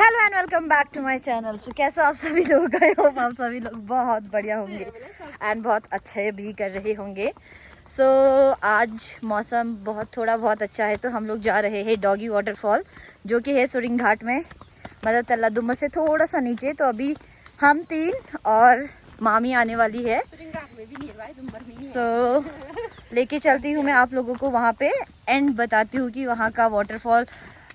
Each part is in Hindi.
Hello and welcome back to my channel. So कैसे आप सभी लोग? आई होप आप सभी लोग बहुत बढ़िया होंगे एंड बहुत अच्छे भी कर रहे होंगे। सो आज मौसम थोड़ा बहुत अच्छा है, तो हम लोग जा रहे हैं डॉगी वाटरफॉल, जो कि है सुरिंग घाट में, मतलब तल्ला दुम्बर से थोड़ा सा नीचे। तो अभी हम 3 और मामी आने वाली है। सो लेके चलती हूँ मैं आप लोगों को वहाँ पे, एंड बताती हूँ कि वहाँ का वाटरफॉल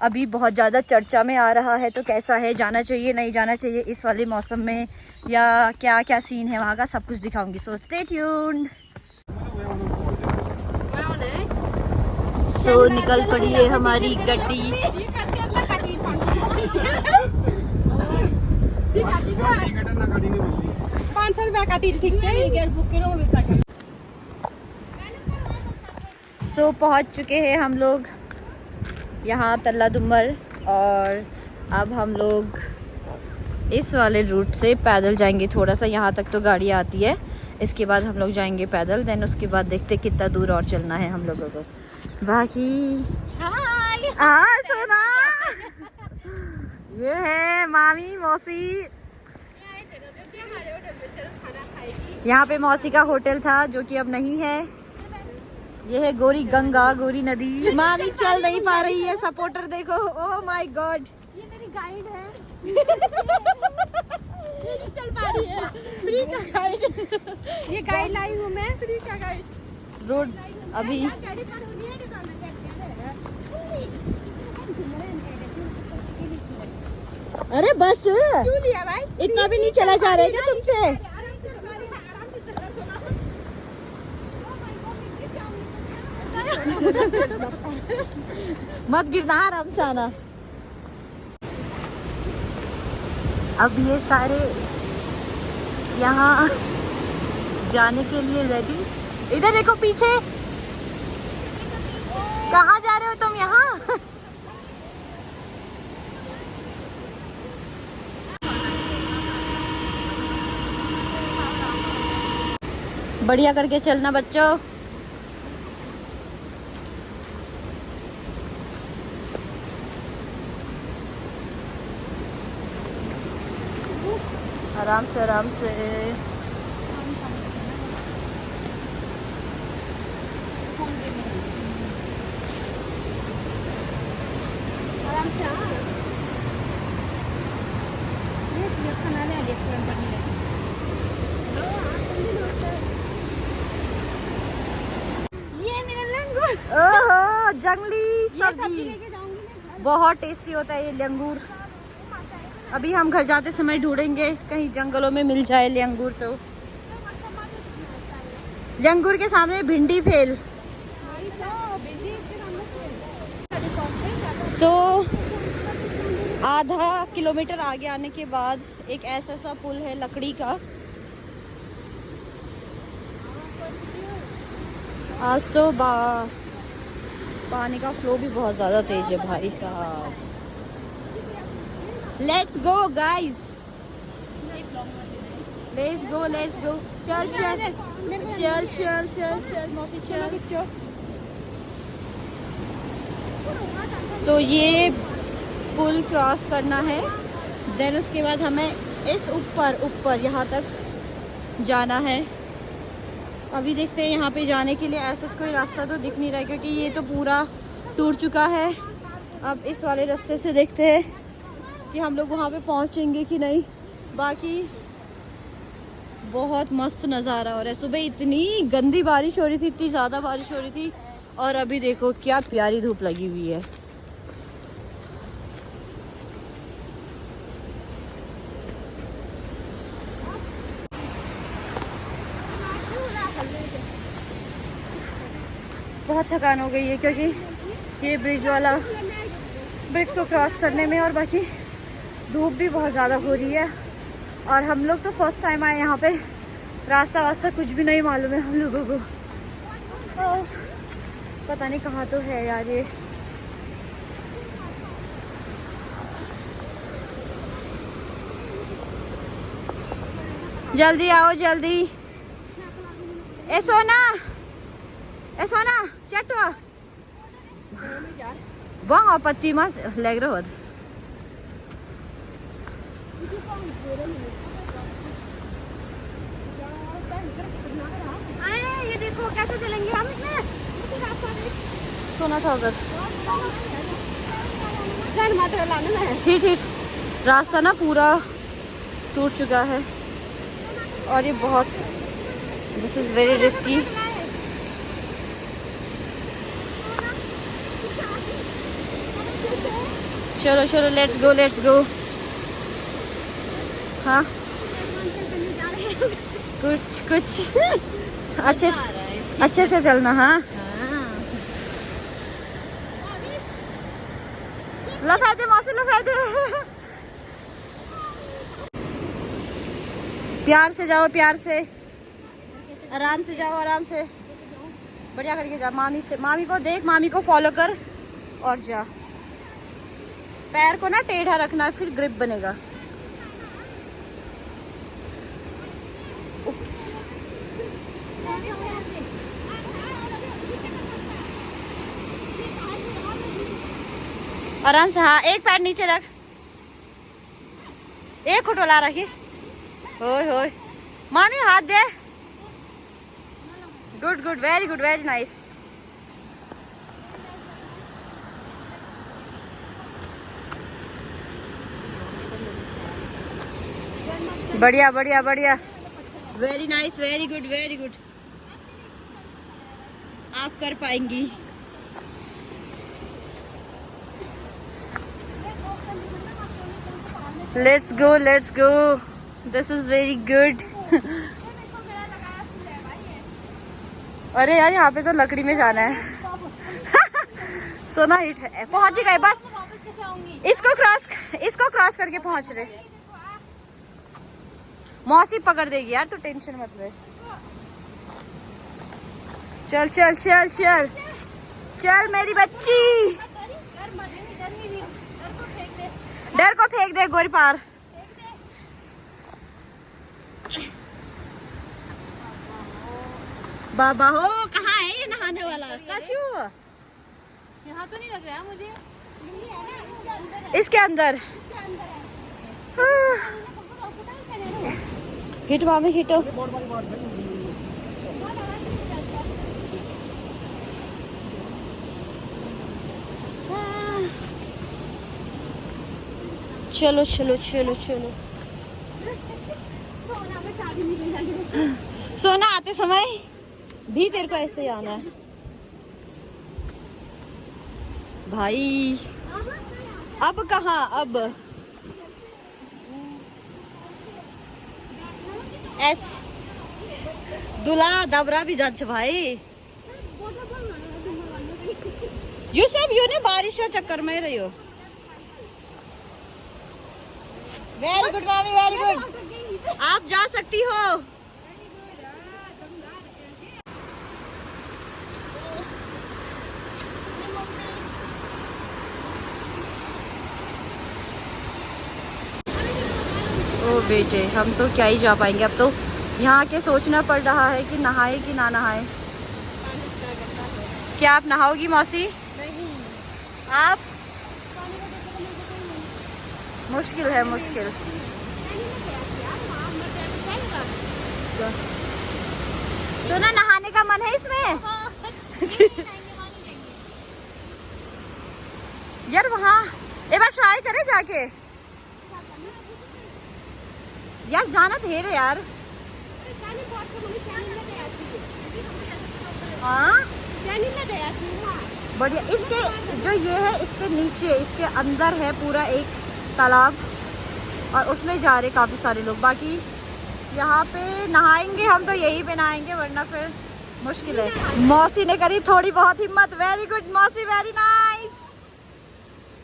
अभी बहुत ज़्यादा चर्चा में आ रहा है, तो कैसा है, जाना चाहिए नहीं जाना चाहिए इस वाले मौसम में, या क्या क्या सीन है वहाँ का, सब कुछ दिखाऊंगी। So stay tuned. सो निकल पड़ी है हमारी गड्डी। सो पहुँच चुके हैं हम लोग यहाँ तल्ला दुम्बर, और अब हम लोग इस वाले रूट से पैदल जाएंगे थोड़ा सा। यहाँ तक तो गाड़ी आती है, इसके बाद हम लोग जाएंगे पैदल, देन उसके बाद देखते कितना दूर और चलना है हम लोगों को। बाकी सोना ये है मामी मौसी। यहाँ पे मौसी का होटल था जो कि अब नहीं है। ये है गोरी गंगा, गोरी नदी। मामी चल नहीं पा रही है, सपोर्टर देखो। ओह माय गॉड, ये मेरी गाइड है। ये नहीं चल पा रही है, फ्री का गाइड। ये गाइड लाई हूँ मैं, फ्री का गाइड। रोड अभी अरे बस क्यों लिया भाई? इतना भी नहीं चला जा रहा है क्या तुमसे? मत गिरना, आराम से आना। अब ये सारे यहाँ जाने के लिए रेडी। इधर देखो पीछे, कहाँ जा रहे हो तुम? यहाँ बढ़िया करके चलना बच्चों। आराम से आराम से। ये मेरा लंगूर। ओहो, जंगली सब्जी लेके जाऊंगी मैं। बहुत टेस्टी होता है ये लंगूर। अभी हम घर जाते समय ढूंढेंगे, कहीं जंगलों में मिल जाए लंगूर। तो लंगूर के सामने भिंडी फेल। सो आधा किलोमीटर आगे आने के बाद एक ऐसा सा पुल है लकड़ी का। आज तो पानी का फ्लो भी बहुत ज्यादा तेज है भाई साहब। Let's go guys, let's go let's go. चल चल चल चल चल चल मौसी चल। तो ये पुल क्रॉस करना है, देन उसके बाद हमें इस ऊपर यहाँ तक जाना है। अभी देखते हैं यहाँ पे जाने के लिए ऐसा कोई रास्ता तो दिख नहीं रहा है, क्योंकि ये तो पूरा टूट चुका है। अब इस वाले रास्ते से देखते हैं कि हम लोग वहाँ पे पहुँचेंगे कि नहीं। बाकी बहुत मस्त नज़ारा हो रहा है। सुबह इतनी गंदी बारिश हो रही थी, इतनी ज़्यादा बारिश हो रही थी, और अभी देखो क्या प्यारी धूप लगी हुई है। बहुत थकान हो गई है, क्योंकि ये ब्रिज को क्रॉस करने में, और बाकी धूप भी बहुत ज़्यादा हो रही है। और हम लोग तो फर्स्ट टाइम आए यहाँ पे, रास्ता वास्ता कुछ भी नहीं मालूम है हम लोगों को। पता नहीं कहाँ तो है यार ये। जल्दी आओ जल्दी। ए सोना चटवा बंग आपत्ति मत लग रहा ये देखो कैसे चलेंगे हम इसमें। सोना था उधर। हिट रास्ता ना पूरा टूट चुका है और ये बहुत, दिस इज वेरी रिस्की। चलो चलो लेट्स गो। हाँ कुछ अच्छे से चलना। हाँ लफाते मौसी लफाते। प्यार से जाओ, प्यार से, आराम से जाओ, आराम से, बढ़िया करके जा। मामी को देख, मामी को फॉलो कर और जा। पैर को ना टेढ़ा रखना, फिर ग्रिप बनेगा। उप्स। आराम से। हाँ एक पैर नीचे रख, एक खुटोला रखी। होय होय मामी हाथ दे। Good very good, very nice. बढ़िया बढ़िया बढ़िया, very nice, very good very good. आप कर पाएंगी। Let's go, this is very good. अरे यार यहाँ पे तो लकड़ी में जाना है। सोना हिट है, पहुंच ही गए बस। इसको क्रॉस करके पहुंच रहे। मौसी पकड़ देगी यार, तू टेंशन मत ले। चल चल चल चल चल मेरी बच्ची। डर को फेंक दे गोरी पार। बाबा हो, कहाँ है ये नहाने वाला? काचू यहाँ तो नहीं लग रहा है मुझे। इसके अंदर। हिट मामी हिटो। चलो चलो चलो चलो। सोना आते समय भी तेरे को ऐसे ही आना है भाई। अब कहाँ, अब एस दुला दबरा भी जाच भाई। यू सब यू ने बारिश के चक्कर में रही हो। वेरी गुड मामी, वेरी गुड। आप जा सकती हो। ओ बेटे, हम तो क्या ही जा पाएंगे। अब तो यहाँ के सोचना पड़ रहा है कि नहाए कि ना नहाए। क्या आप नहाओगी मौसी? नहीं। आप? मुश्किल है, मुश्किल। तो ना नहाने का मन है इसमें। यार वहाँ एक बार ट्राई करे जाके। यार जाना थे रे यार। हाँ बढ़िया। इसके जो ये है, इसके नीचे, इसके अंदर है पूरा एक तालाब और उसमें जा रहे काफी सारे लोग। बाकी यहाँ पे नहाएंगे हम तो यहीं पे नहाएंगे, वरना फिर मुश्किल है। मौसी ने करी थोड़ी बहुत हिम्मत। वेरी गुड मौसी, वेरी नाइस।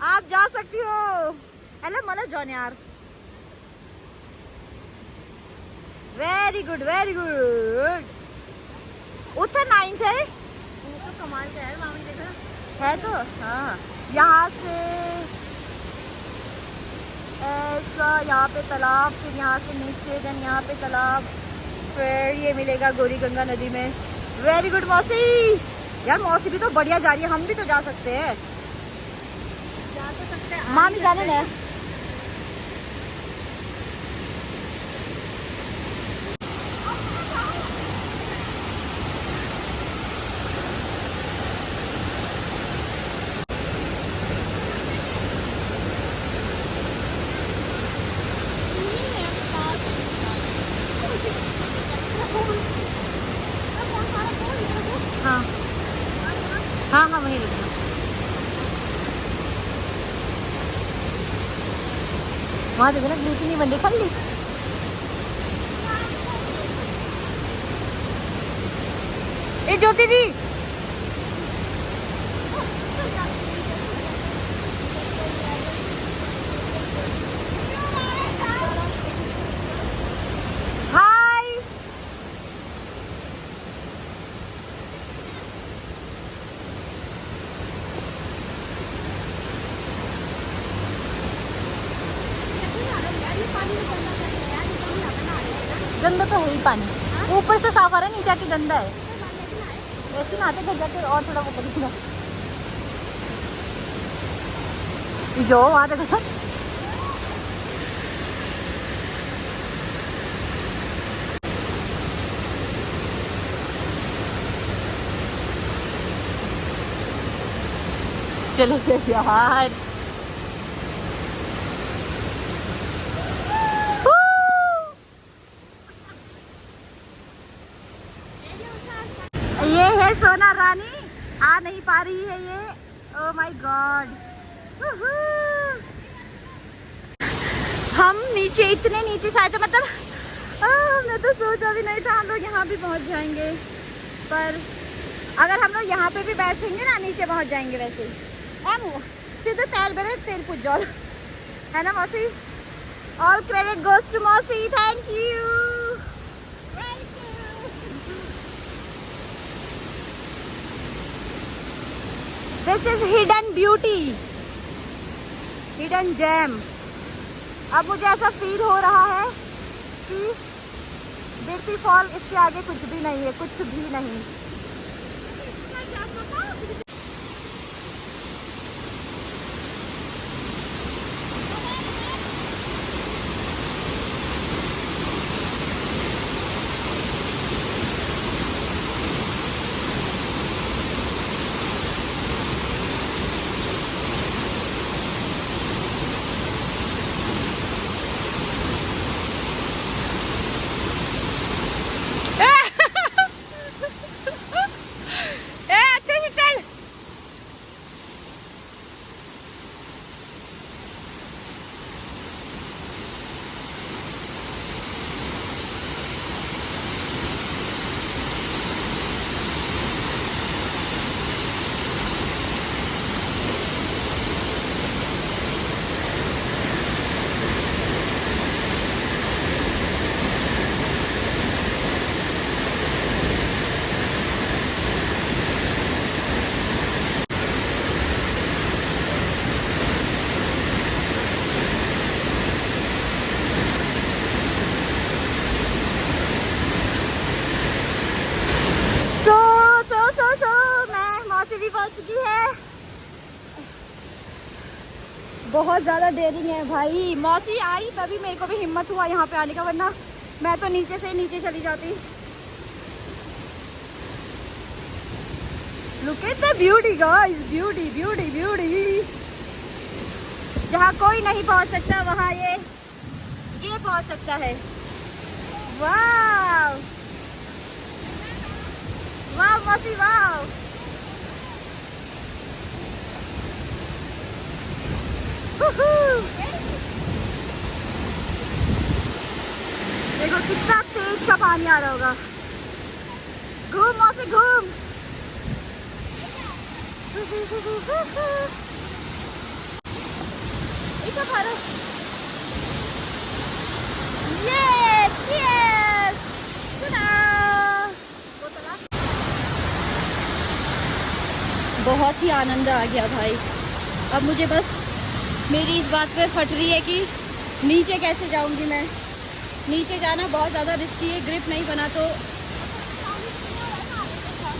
आप जा सकती हो। हेलो मला जॉन यार। Very good very good. उतना 9 है तो कमाल का है मामी, देखा है तो। हाँ यहाँ से ऐसा, यहाँ पे तालाब, फिर यहाँ से नीचे, देन यहाँ पे तालाब, फिर ये मिलेगा गौरी गंगा नदी में। वेरी गुड मौसी। यार मौसी भी तो बढ़िया जा रही है, हम भी तो जा सकते हैं। जा तो सकते हैं। मामी जाने ना। हाँ हाँ हाँ वहीं रुकना। वहाँ देखो ना ग्रीपी नहीं बन रही खाली। ए ज्योति दी हाय। गंदा तो है ही पानी, ऊपर से साफ आ रहा है, नीचे आके गंदा है। वैसे नहाते घर जाके और थोड़ा वो करेगा। जो वहाँ देखो चलो फिर यार। ये है सोना रानी, आ नहीं पा रही है ये। Oh my God. हम नीचे, इतने नीचे से आए थे, मतलब हमने तो सोचा भी नहीं था हम लोग यहाँ भी पहुँच जाएंगे। पर अगर हम लोग यहाँ पे भी बैठेंगे ना, नीचे पहुँच जाएंगे वैसे ही। सीधे पैर बेरे तेल पूछ जाओ, है ना मौसी। ऑल क्रेडिट गोज टू मौसी, thank you. This is hidden beauty, hidden gem. अब मुझे ऐसा फील हो रहा है कि बिरती फॉल इसके आगे कुछ भी नहीं है, कुछ भी नहीं। पहुंच चुकी है। बहुत ज्यादा डेयरिंग है भाई। मौसी आई तभी मेरे को भी हिम्मत हुआ यहाँ पे आने का, वरना मैं तो नीचे से नीचे चली जाती। Look at the beauty guys, beauty beauty beauty. जहाँ कोई नहीं पहुँच सकता वहाँ ये पहुँच सकता है। वाह वाह मौसी वाह। देखो कितना तेज का पानी आ रहा होगा। घूम मौसी घूम। इसे भरो। Yes, yes. बहुत ही आनंद आ गया भाई। अब मुझे बस मेरी इस बात पे फट रही है कि नीचे कैसे जाऊंगी मैं। नीचे जाना बहुत ज़्यादा रिस्की है, ग्रिप नहीं बना तो।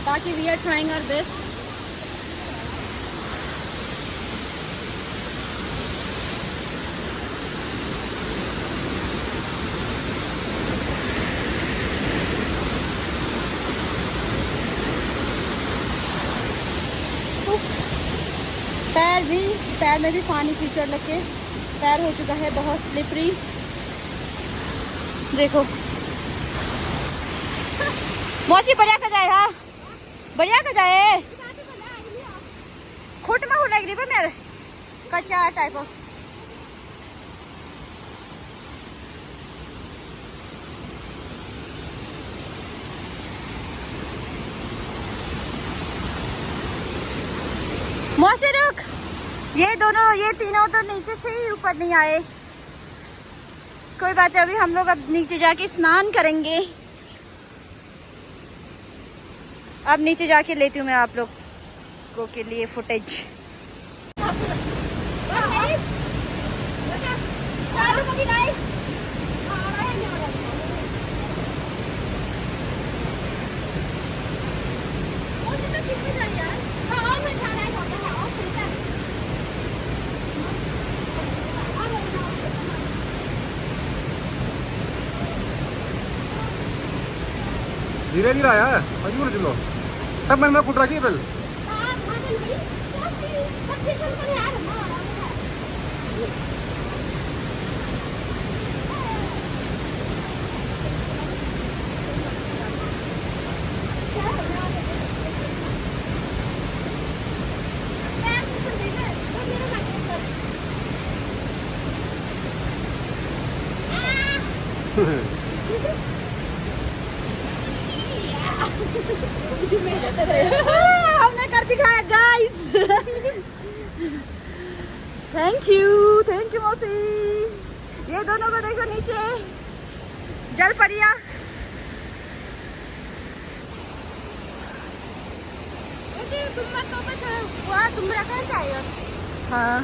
बाकी we are trying our best. पैर में भी पानी कीचड़ लग के पैर हो चुका है बहुत स्लिपरी। देखो मौसी बढ़िया कर जाए। हाँ बढ़िया का जाए खुट में हो लग रही है मेरे कच्चा टाइप ऑफ मौसी रुक ये दोनों ये तीनों तो नीचे से ही ऊपर नहीं आए कोई बात है अभी हम लोग अब नीचे जाके स्नान करेंगे अब नीचे जाके लेती हूँ मैं आप लोग को के लिए फुटेज धीरे धीरे आया है मजबूर चलो तब मैंने कुट रखी बिल हमने कर दिखाया गाइस थैंक यू मौसी ये दोनों को देखो नीचे जल पड़िया तुम रखा चाहिए हाँ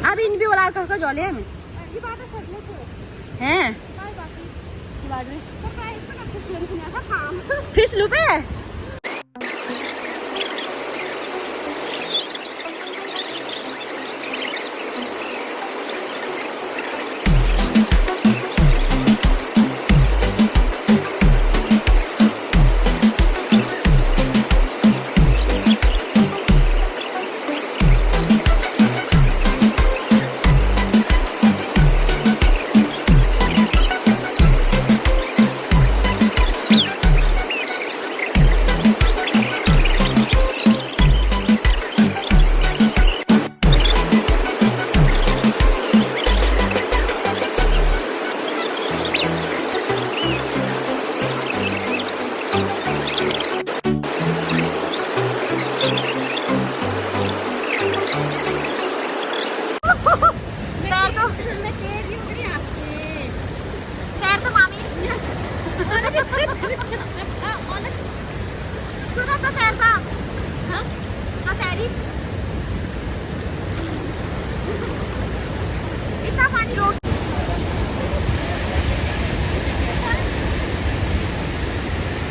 अब इन भी वाला का जले हमें हैं फिसलू पे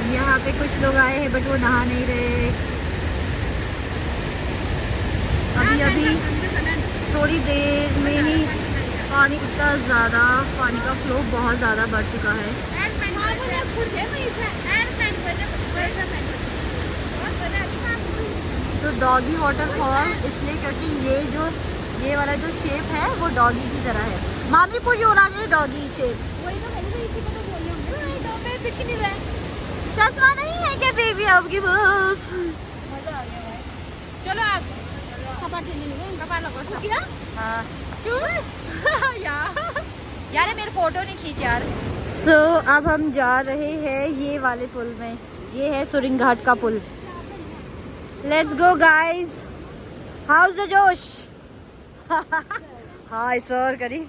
यहाँ पे कुछ लोग आए हैं बट वो नहा नहीं रहे अभी थोड़ी देर में ही पानी इतना ज़्यादा पानी का फ्लो बहुत ज़्यादा बढ़ चुका है तो डॉगी वाटरफॉल इसलिए क्योंकि ये वाला जो शेप है वो डॉगी की तरह है मामी पूरी हो रहा है डॉगी शेप चश्मा नहीं है क्या बेबी आपकी बस चलो आप कपड़ा लगो क्या हाँ क्यों यार मेरे फोटो नहीं खींच यार सो अब हम जा रहे हैं ये वाले पुल में ये है सुरिंग घाट का पुल let's go guys how's the जोश हाय सर करी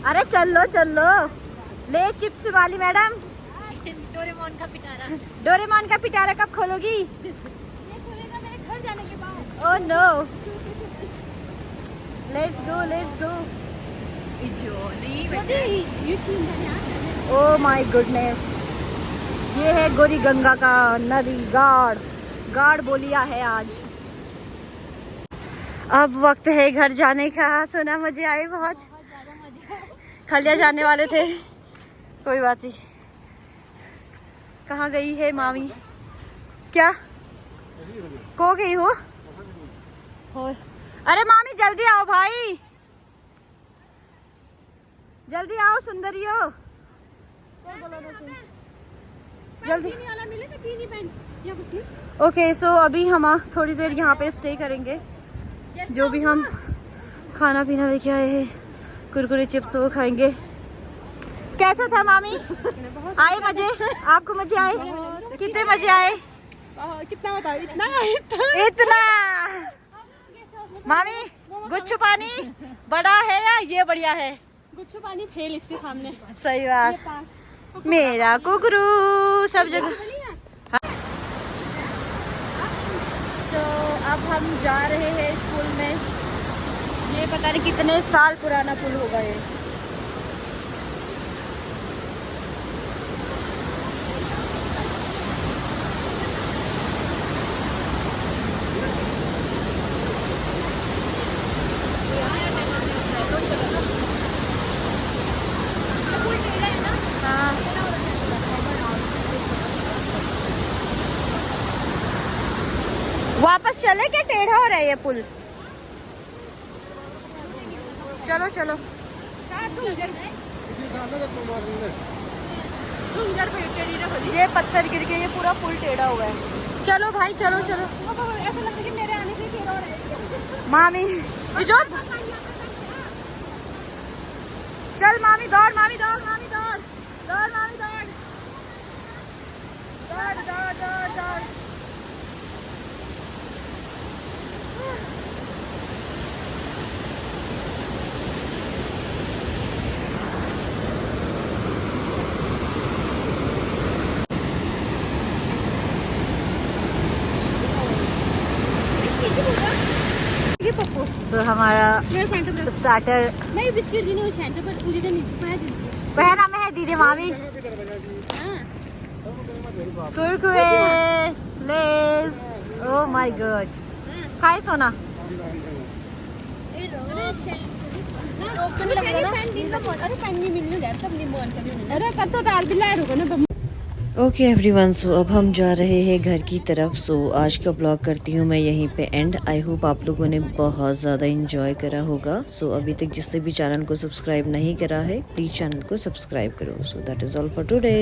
अरे चल लो ले चिप्स वाली मैडम डोरेमोन का पिटारा कब खोलोगी oh no let's go oh my goodness ये है गोरी गंगा का नदी गाड़ बोलिया है आज अब वक्त है घर जाने का सुना मुझे आए बहुत खलिया जाने वाले थे कोई बात नहीं कहाँ गई है मामी क्या को गई हो अरे मामी जल्दी आओ भाई जल्दी आओ सुंदरियो जल्दी। पीने वाला मिले तो पीनी पैन या कुछ नहीं। ओके सो अभी हम थोड़ी देर यहाँ पे स्टे करेंगे। जो भी हम खाना पीना लेके आए हैं, कुरकुरे चिप्स वो खाएंगे। कैसा था मामी? आए मजे? आपको मजे आए? कितने मजे आए? कितना बताओ? इतना इतना। मामी गुच्छू पानी बड़ा है या ये बढ़िया है? गुच्छू पानी फेल इसके सामने। सही बात। मेरा कुकरू सब जगह। तो अब हम जा रहे हैं स्कूल में। ये पता नहीं कितने साल पुराना पुल होगा ये। हाँ। वापस चले क्या? टेढ़ा हो रहा है ये पुल। चलो चलो। ये पत्थर गिर के ये पूरा पुल टेढ़ा हुआ है। चलो भाई चलो चलो। ऐसा लगता है कि मेरे आने से टेढ़ा हो रहा है। मामी जो चल मामी दौड़, मामी दौड़, मामी दौड़, दौड़ मामी दौड़, दौड़ दौड़ दौड़ दौड़। So, हमारा स्टार्टर नहीं बिस्किट नहीं सेंटर पर पूरी दिन नीचे पाया दीजिए। पहना में है दीदी मामी। हां Kurkure less. Oh my God. खाए सोना। अरे कत्तो डाल भी लाए रुको ना। ओके एवरीवन, सो अब हम जा रहे हैं घर की तरफ। सो आज का ब्लॉग करती हूँ मैं यहीं पे एंड। आई होप आप लोगों ने बहुत ज़्यादा इंजॉय करा होगा। सो अभी तक जिसने भी चैनल को सब्सक्राइब नहीं करा है, प्लीज़ चैनल को सब्सक्राइब करो। So that is all for today.